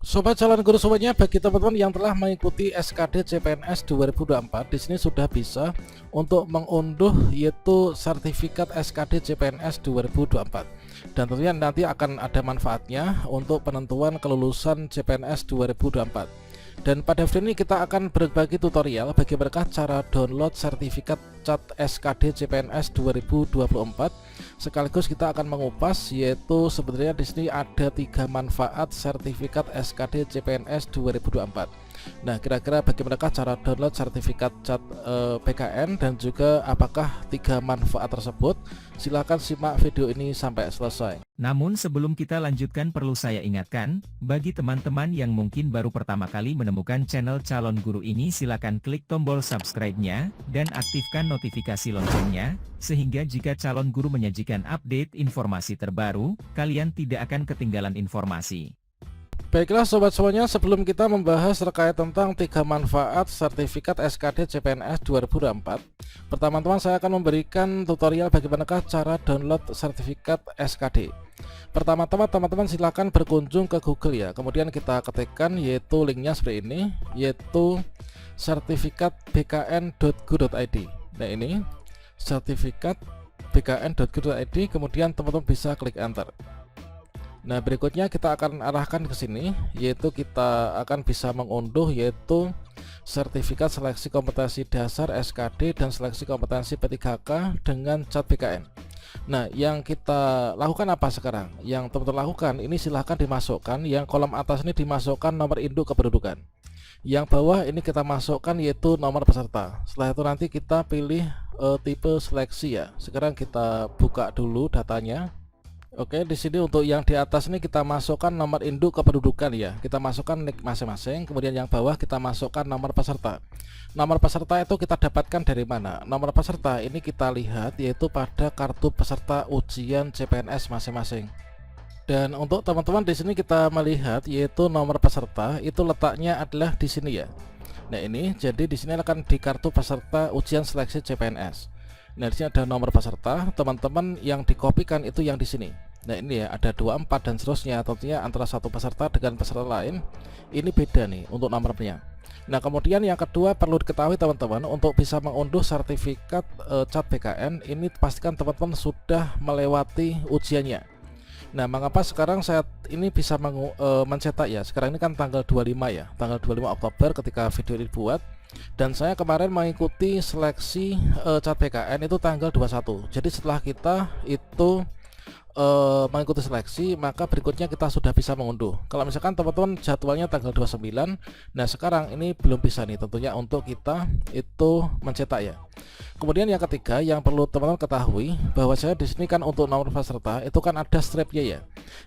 Sobat calon guru semuanya, bagi teman-teman yang telah mengikuti SKD CPNS 2024, di sini sudah bisa untuk mengunduh yaitu sertifikat SKD CPNS 2024. Dan tentunya nanti akan ada manfaatnya untuk penentuan kelulusan CPNS 2024. Dan pada video ini kita akan berbagi tutorial bagi mereka cara download sertifikat CAT SKD CPNS 2024. Sekaligus kita akan mengupas yaitu sebenarnya di sini ada 3 manfaat sertifikat SKD CPNS 2024. Nah, kira-kira bagi mereka cara download sertifikat CAT PKN dan juga apakah 3 manfaat tersebut? Silahkan simak video ini sampai selesai. Namun sebelum kita lanjutkan perlu saya ingatkan, bagi teman-teman yang mungkin baru pertama kali menemukan channel Calon Guru ini silakan klik tombol subscribe-nya, dan aktifkan notifikasi loncengnya, sehingga jika Calon Guru menyajikan update informasi terbaru, kalian tidak akan ketinggalan informasi. Baiklah sobat semuanya, sebelum kita membahas terkait tentang 3 manfaat sertifikat SKD CPNS 2024, pertama-tama saya akan memberikan tutorial bagaimana cara download sertifikat SKD. Pertama-tama teman-teman silahkan berkunjung ke Google ya, kemudian kita ketikkan yaitu linknya seperti ini, yaitu sertifikat bkn.go.id. Nah, ini sertifikat bkn.go.id, kemudian teman-teman bisa klik enter. Nah, berikutnya kita akan arahkan ke sini, yaitu kita akan bisa mengunduh yaitu sertifikat seleksi kompetensi dasar SKD dan seleksi kompetensi P3K dengan CAT BKN. Nah, yang kita lakukan apa sekarang? Yang teman-teman lakukan ini silahkan dimasukkan, yang kolom atas ini dimasukkan nomor induk kependudukan, yang bawah ini kita masukkan yaitu nomor peserta. Setelah itu nanti kita pilih tipe seleksi ya. Sekarang kita buka dulu datanya. Oke, di sini untuk yang di atas ini kita masukkan nomor induk kependudukan ya. Kita masukkan nik masing-masing, kemudian yang bawah kita masukkan nomor peserta. Nomor peserta itu kita dapatkan dari mana? Nomor peserta ini kita lihat yaitu pada kartu peserta ujian CPNS masing-masing. Dan untuk teman-teman di sini kita melihat yaitu nomor peserta itu letaknya adalah di sini ya. Nah, ini jadi di sini akan di kartu peserta ujian seleksi CPNS. Nah, di sini ada nomor peserta, teman-teman yang dikopikan itu yang di sini. Nah, ini ya ada 24 dan seterusnya. Tentunya antara satu peserta dengan peserta lain ini beda nih untuk nomornya. Nah, kemudian yang kedua perlu diketahui teman-teman, untuk bisa mengunduh sertifikat CAT BKN ini pastikan teman-teman sudah melewati ujiannya. Nah, mengapa sekarang saya ini bisa mencetak ya? Sekarang ini kan tanggal 25 ya, tanggal 25 Oktober ketika video ini dibuat. Dan saya kemarin mengikuti seleksi CAT BKN itu tanggal 21. Jadi setelah kita itu mengikuti seleksi, maka berikutnya kita sudah bisa mengunduh. Kalau misalkan teman-teman jadwalnya tanggal 29, nah sekarang ini belum bisa nih tentunya untuk kita itu mencetak ya. Kemudian yang ketiga yang perlu teman-teman ketahui bahwa saya di sini kan untuk nomor peserta itu kan ada stripnya ya.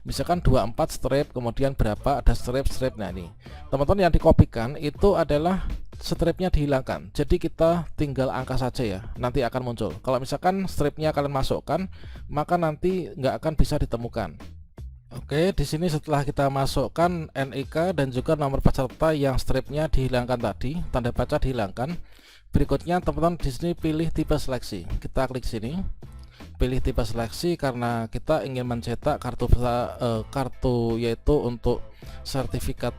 Misalkan 24 strip, kemudian berapa ada strip. Nah, ini teman-teman yang dikopikan itu adalah stripnya dihilangkan, jadi kita tinggal angka saja ya, nanti akan muncul. Kalau misalkan stripnya kalian masukkan, maka nanti nggak akan bisa ditemukan. Oke, di sini setelah kita masukkan NIK dan juga nomor peserta yang stripnya dihilangkan tadi, tanda baca dihilangkan. Berikutnya teman-teman di sini pilih tipe seleksi. Kita klik sini, pilih tipe seleksi karena kita ingin mencetak kartu yaitu untuk sertifikat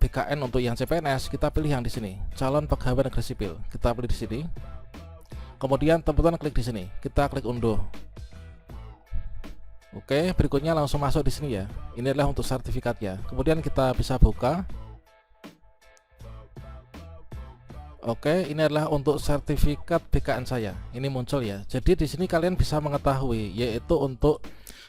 BKN untuk yang CPNS. Kita pilih yang di sini, calon pegawai negeri sipil. Kita pilih di sini. Kemudian teman-teman klik di sini. Kita klik unduh. Oke, berikutnya langsung masuk di sini ya. Ini adalah untuk sertifikatnya. Kemudian kita bisa buka. Oke, ini adalah untuk sertifikat BKN saya. Ini muncul ya. Jadi di sini kalian bisa mengetahui yaitu untuk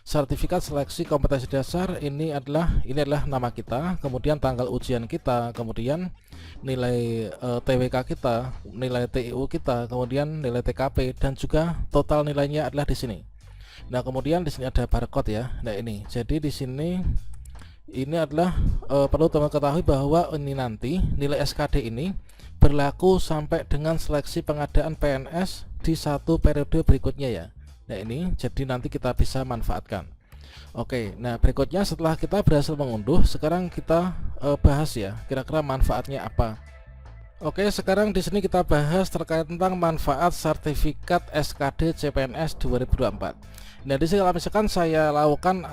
sertifikat seleksi kompetensi dasar ini adalah nama kita, kemudian tanggal ujian kita, kemudian nilai TWK kita, nilai TIU kita, kemudian nilai TKP dan juga total nilainya adalah di sini. Nah, kemudian di sini ada barcode ya. Nah, ini. Jadi di sini ini adalah perlu teman ketahui bahwa ini nanti nilai SKD ini berlaku sampai dengan seleksi pengadaan PNS di satu periode berikutnya ya. Nah, ini jadi nanti kita bisa manfaatkan. Oke, nah berikutnya setelah kita berhasil mengunduh, sekarang kita bahas ya kira-kira manfaatnya apa. Oke, sekarang di sini kita bahas terkait tentang manfaat sertifikat SKD CPNS 2024. Nah, di sini kalau misalkan saya lakukan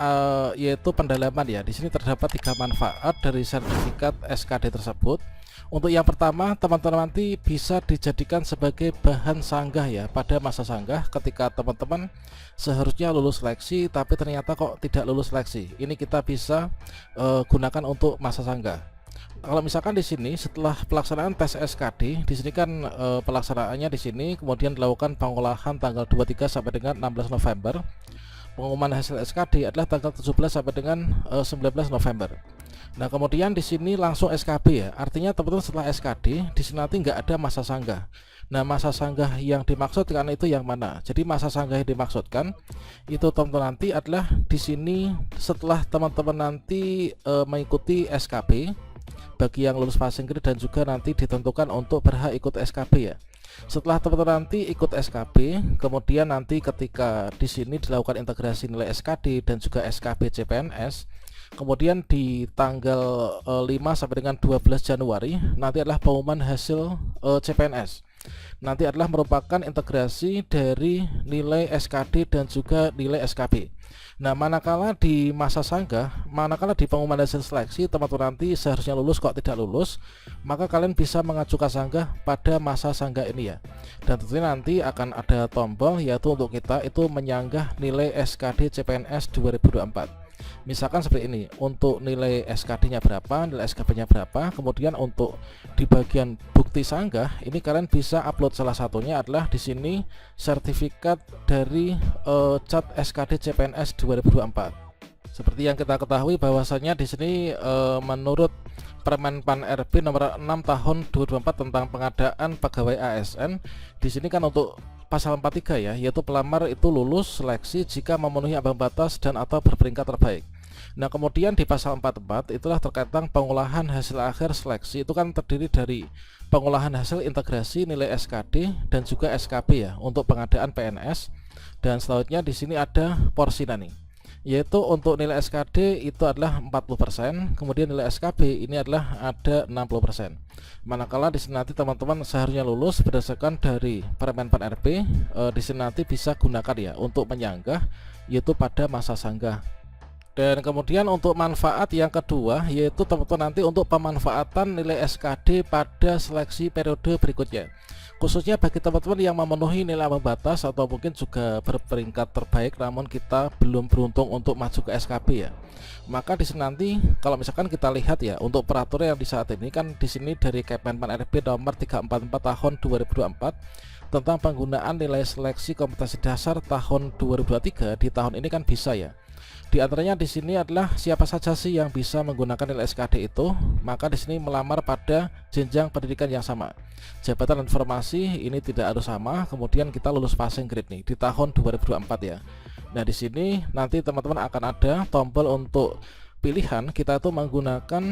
yaitu pendalaman ya. Di sini terdapat 3 manfaat dari sertifikat SKD tersebut. Untuk yang pertama, teman-teman nanti bisa dijadikan sebagai bahan sanggah ya pada masa sanggah ketika teman-teman seharusnya lulus seleksi tapi ternyata kok tidak lulus seleksi. Ini kita bisa gunakan untuk masa sanggah. Kalau misalkan di sini setelah pelaksanaan tes SKD, di sini kan pelaksanaannya di sini kemudian dilakukan pengolahan tanggal 23 sampai dengan 16 November. Pengumuman hasil SKD adalah tanggal 17 sampai dengan 19 November. Nah, kemudian di sini langsung SKB ya. Artinya teman-teman setelah SKD di sini nanti nggak ada masa sanggah. Nah, masa sanggah yang dimaksudkan itu yang mana? Jadi masa sanggah yang dimaksudkan itu teman-teman nanti adalah di sini setelah teman-teman nanti mengikuti SKB bagi yang lulus passing grade dan juga nanti ditentukan untuk berhak ikut SKB ya. Setelah teman-teman nanti ikut SKB, kemudian nanti ketika di sini dilakukan integrasi nilai SKD dan juga SKB CPNS, kemudian di tanggal 5 sampai dengan 12 Januari nanti adalah pengumuman hasil CPNS. Nanti adalah merupakan integrasi dari nilai SKD dan juga nilai SKB. Nah, manakala di masa sanggah, manakala di pengumuman hasil seleksi teman-teman nanti seharusnya lulus kok tidak lulus, maka kalian bisa mengajukan sanggah pada masa sanggah ini ya. Dan tentunya nanti akan ada tombol yaitu untuk kita itu menyanggah nilai SKD CPNS 2024. Misalkan seperti ini, untuk nilai SKD-nya berapa, nilai SKB-nya berapa, kemudian untuk di bagian bukti sanggah ini kalian bisa upload salah satunya adalah di sini sertifikat dari cat SKD CPNS 2024. Seperti yang kita ketahui bahwasanya di sini menurut Permen-Pan RB nomor 6 tahun 2024 tentang pengadaan pegawai ASN, di sini kan untuk pasal 43 ya, yaitu pelamar itu lulus seleksi jika memenuhi ambang batas dan atau berperingkat terbaik. Nah, kemudian di pasal 44 itulah terkait tentang pengolahan hasil akhir seleksi, itu kan terdiri dari pengolahan hasil integrasi nilai SKD dan juga SKB ya untuk pengadaan PNS. Dan selanjutnya di sini ada porsinya nih, yaitu untuk nilai SKD itu adalah 40%, kemudian nilai SKB ini adalah ada 60%. Manakala di sini nanti teman-teman seharusnya lulus berdasarkan dari Permen-Pan RB, di sini nanti bisa gunakan ya untuk menyanggah yaitu pada masa sanggah. Dan kemudian untuk manfaat yang kedua yaitu teman-teman nanti untuk pemanfaatan nilai SKD pada seleksi periode berikutnya, khususnya bagi teman-teman yang memenuhi nilai ambang batas atau mungkin juga berperingkat terbaik namun kita belum beruntung untuk maju ke SKB ya. Maka di sini nanti kalau misalkan kita lihat ya untuk peraturan yang di saat ini kan di sini dari Kemenpan RB nomor 344 tahun 2024 tentang penggunaan nilai seleksi kompetensi dasar tahun 2023 di tahun ini kan bisa ya. Di antaranya di sini adalah siapa saja sih yang bisa menggunakan nilai SKD itu, maka di sini melamar pada jenjang pendidikan yang sama. Jabatan informasi ini tidak harus sama, kemudian kita lulus passing grade nih di tahun 2024 ya. Nah, di sini nanti teman-teman akan ada tombol untuk pilihan kita itu menggunakan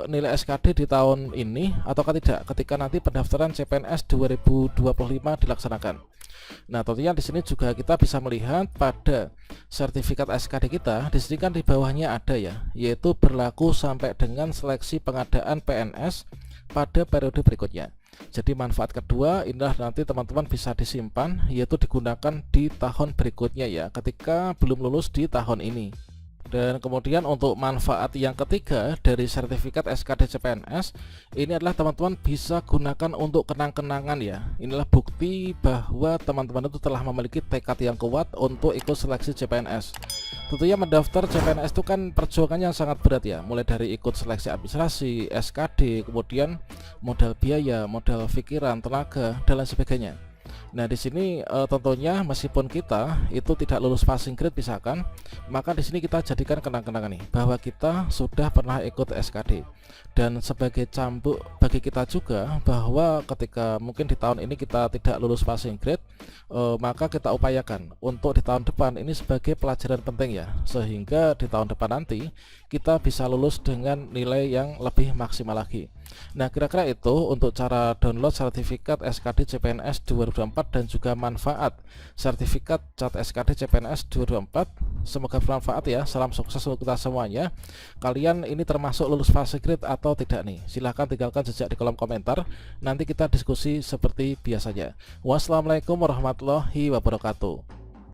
nilai SKD di tahun ini ataukah tidak ketika nanti pendaftaran CPNS 2025 dilaksanakan. Nah, tentunya di sini juga kita bisa melihat pada sertifikat SKD kita di sini kan di bawahnya ada ya, yaitu berlaku sampai dengan seleksi pengadaan PNS pada periode berikutnya. Jadi manfaat kedua inilah nanti teman-teman bisa disimpan yaitu digunakan di tahun berikutnya ya, ketika belum lulus di tahun ini. Dan kemudian untuk manfaat yang ketiga dari sertifikat SKD CPNS ini adalah teman-teman bisa gunakan untuk kenang-kenangan ya. Inilah bukti bahwa teman-teman itu telah memiliki tekad yang kuat untuk ikut seleksi CPNS. Tentunya mendaftar CPNS itu kan perjuangannya sangat berat ya, mulai dari ikut seleksi administrasi, SKD, kemudian modal biaya, modal pikiran, tenaga, dan lain sebagainya. Nah, di sini tentunya meskipun kita itu tidak lulus passing grade misalkan, maka di sini kita jadikan kenang-kenangan nih bahwa kita sudah pernah ikut SKD. Dan sebagai cambuk bagi kita juga bahwa ketika mungkin di tahun ini kita tidak lulus passing grade, maka kita upayakan untuk di tahun depan ini sebagai pelajaran penting ya, sehingga di tahun depan nanti kita bisa lulus dengan nilai yang lebih maksimal lagi. Nah, kira-kira itu untuk cara download sertifikat SKD CPNS 2024 dan juga manfaat sertifikat cat SKD CPNS 2024. semoga bermanfaat ya. Salam sukses untuk kita semuanya. Kalian ini termasuk lulus fase grade atau tidak nih? Silahkan tinggalkan jejak di kolom komentar. Nanti kita diskusi seperti biasanya. Wassalamualaikum warahmatullahi wabarakatuh.